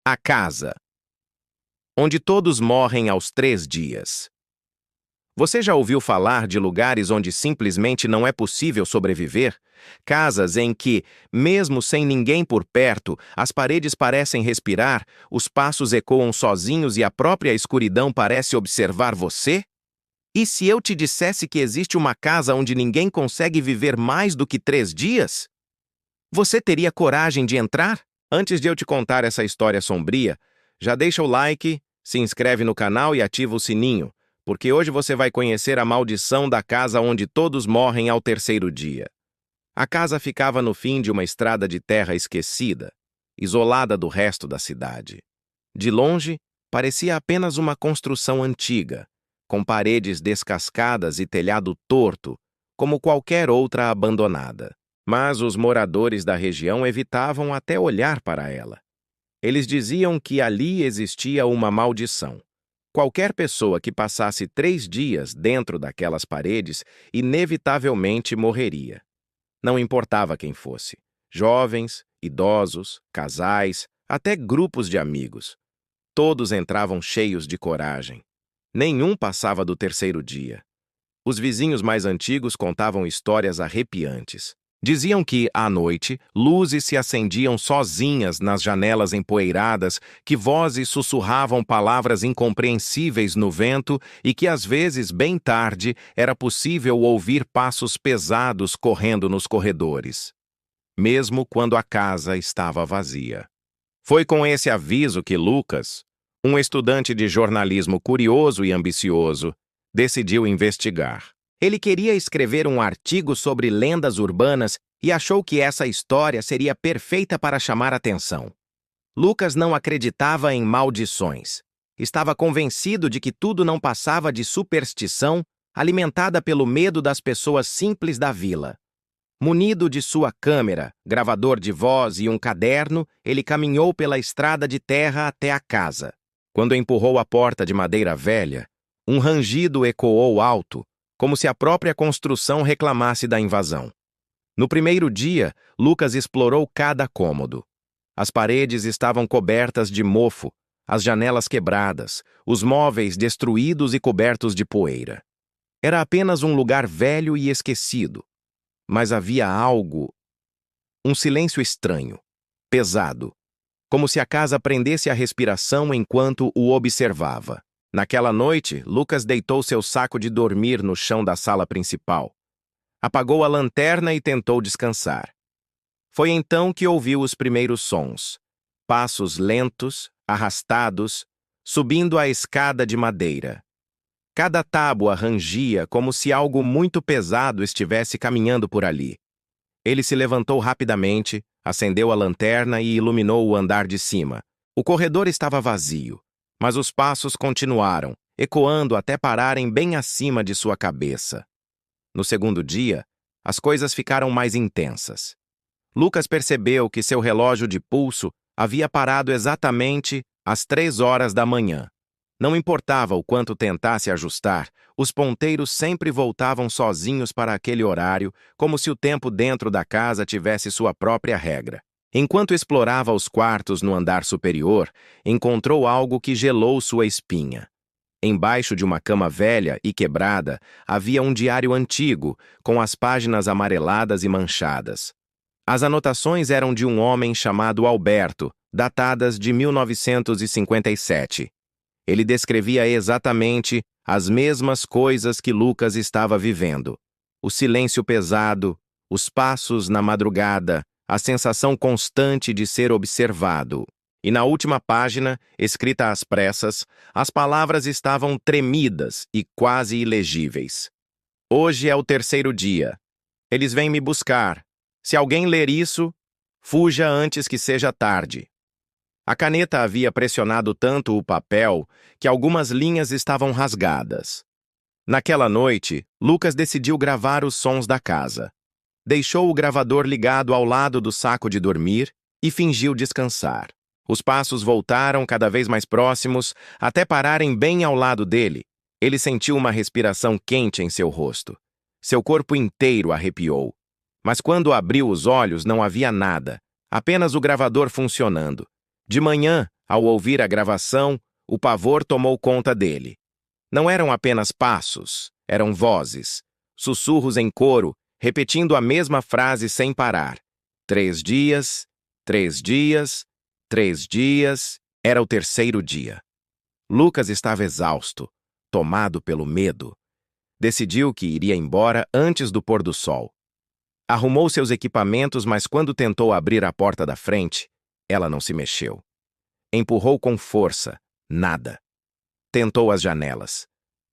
A casa, onde todos morrem aos 3 dias. Você já ouviu falar de lugares onde simplesmente não é possível sobreviver? Casas em que, mesmo sem ninguém por perto, as paredes parecem respirar, os passos ecoam sozinhos e a própria escuridão parece observar você? E se eu te dissesse que existe uma casa onde ninguém consegue viver mais do que 3 dias? Você teria coragem de entrar? Antes de eu te contar essa história sombria, já deixa o like, se inscreve no canal e ativa o sininho, porque hoje você vai conhecer a maldição da casa onde todos morrem ao 3º dia. A casa ficava no fim de uma estrada de terra esquecida, isolada do resto da cidade. De longe, parecia apenas uma construção antiga, com paredes descascadas e telhado torto, como qualquer outra abandonada. Mas os moradores da região evitavam até olhar para ela. Eles diziam que ali existia uma maldição. Qualquer pessoa que passasse 3 dias dentro daquelas paredes inevitavelmente morreria. Não importava quem fosse. Jovens, idosos, casais, até grupos de amigos. Todos entravam cheios de coragem. Nenhum passava do 3º dia. Os vizinhos mais antigos contavam histórias arrepiantes. Diziam que, à noite, luzes se acendiam sozinhas nas janelas empoeiradas, que vozes sussurravam palavras incompreensíveis no vento e que, às vezes, bem tarde, era possível ouvir passos pesados correndo nos corredores, mesmo quando a casa estava vazia. Foi com esse aviso que Lucas, um estudante de jornalismo curioso e ambicioso, decidiu investigar. Ele queria escrever um artigo sobre lendas urbanas e achou que essa história seria perfeita para chamar atenção. Lucas não acreditava em maldições. Estava convencido de que tudo não passava de superstição alimentada pelo medo das pessoas simples da vila. Munido de sua câmera, gravador de voz e um caderno, ele caminhou pela estrada de terra até a casa. Quando empurrou a porta de madeira velha, um rangido ecoou alto, como se a própria construção reclamasse da invasão. No primeiro dia, Lucas explorou cada cômodo. As paredes estavam cobertas de mofo, as janelas quebradas, os móveis destruídos e cobertos de poeira. Era apenas um lugar velho e esquecido. Mas havia algo, um silêncio estranho, pesado, como se a casa prendesse a respiração enquanto o observava. Naquela noite, Lucas deitou seu saco de dormir no chão da sala principal. Apagou a lanterna e tentou descansar. Foi então que ouviu os primeiros sons. Passos lentos, arrastados, subindo a escada de madeira. Cada tábua rangia como se algo muito pesado estivesse caminhando por ali. Ele se levantou rapidamente, acendeu a lanterna e iluminou o andar de cima. O corredor estava vazio. Mas os passos continuaram, ecoando até pararem bem acima de sua cabeça. No segundo dia, as coisas ficaram mais intensas. Lucas percebeu que seu relógio de pulso havia parado exatamente às 3 horas da manhã. Não importava o quanto tentasse ajustar, os ponteiros sempre voltavam sozinhos para aquele horário, como se o tempo dentro da casa tivesse sua própria regra. Enquanto explorava os quartos no andar superior, encontrou algo que gelou sua espinha. Embaixo de uma cama velha e quebrada, havia um diário antigo, com as páginas amareladas e manchadas. As anotações eram de um homem chamado Alberto, datadas de 1957. Ele descrevia exatamente as mesmas coisas que Lucas estava vivendo. O silêncio pesado, os passos na madrugada, a sensação constante de ser observado. E na última página, escrita às pressas, as palavras estavam tremidas e quase ilegíveis. Hoje é o 3º dia. Eles vêm me buscar. Se alguém ler isso, fuja antes que seja tarde. A caneta havia pressionado tanto o papel que algumas linhas estavam rasgadas. Naquela noite, Lucas decidiu gravar os sons da casa. Deixou o gravador ligado ao lado do saco de dormir e fingiu descansar. Os passos voltaram cada vez mais próximos, até pararem bem ao lado dele. Ele sentiu uma respiração quente em seu rosto. Seu corpo inteiro arrepiou. Mas quando abriu os olhos não havia nada, apenas o gravador funcionando. De manhã, Ao ouvir a gravação, o pavor tomou conta dele. Não eram apenas passos, eram vozes, sussurros em coro, repetindo a mesma frase sem parar. 3 dias, 3 dias, 3 dias. Era o terceiro dia. Lucas estava exausto, tomado pelo medo. Decidiu que iria embora antes do pôr do sol. Arrumou seus equipamentos, mas quando tentou abrir a porta da frente, ela não se mexeu. Empurrou com força, nada. Tentou as janelas.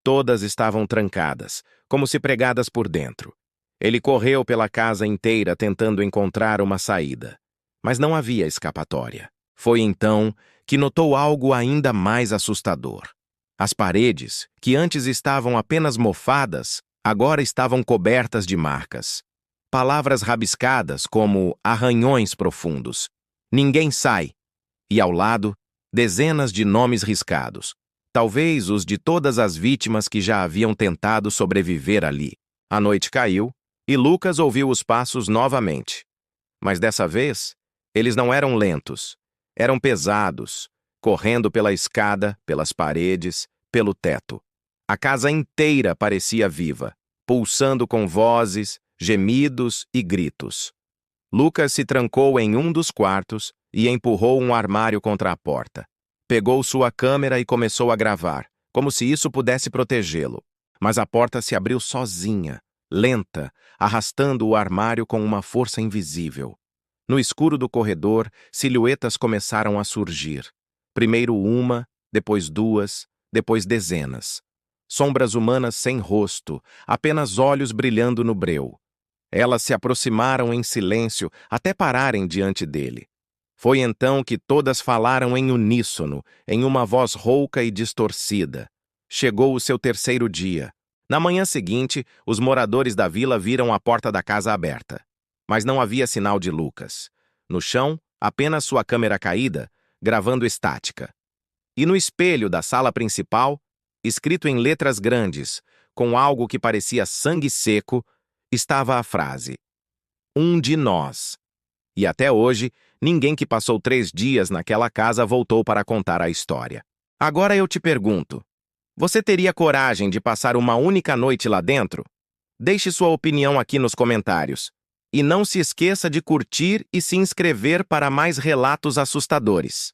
Todas estavam trancadas, como se pregadas por dentro. Ele correu pela casa inteira tentando encontrar uma saída, mas não havia escapatória. Foi então que notou algo ainda mais assustador. As paredes, que antes estavam apenas mofadas, agora estavam cobertas de marcas. Palavras rabiscadas como arranhões profundos. Ninguém sai. E ao lado, dezenas de nomes riscados. Talvez os de todas as vítimas que já haviam tentado sobreviver ali. A noite caiu e Lucas ouviu os passos novamente. Mas dessa vez, eles não eram lentos. Eram pesados, correndo pela escada, pelas paredes, pelo teto. A casa inteira parecia viva, pulsando com vozes, gemidos e gritos. Lucas se trancou em um dos quartos e empurrou um armário contra a porta. Pegou sua câmera e começou a gravar, como se isso pudesse protegê-lo. Mas a porta se abriu sozinha, lenta, arrastando o armário com uma força invisível. No escuro do corredor, silhuetas começaram a surgir. Primeiro uma, depois duas, depois dezenas. Sombras humanas sem rosto, apenas olhos brilhando no breu. Elas se aproximaram em silêncio até pararem diante dele. Foi então que todas falaram em uníssono, em uma voz rouca e distorcida. Chegou o seu terceiro dia. Na manhã seguinte, os moradores da vila viram a porta da casa aberta. Mas não havia sinal de Lucas. No chão, apenas sua câmera caída, gravando estática. E no espelho da sala principal, escrito em letras grandes, com algo que parecia sangue seco, estava a frase: "Um de nós". E até hoje, ninguém que passou 3 dias naquela casa voltou para contar a história. Agora eu te pergunto, você teria coragem de passar uma única noite lá dentro? Deixe sua opinião aqui nos comentários. E não se esqueça de curtir e se inscrever para mais relatos assustadores.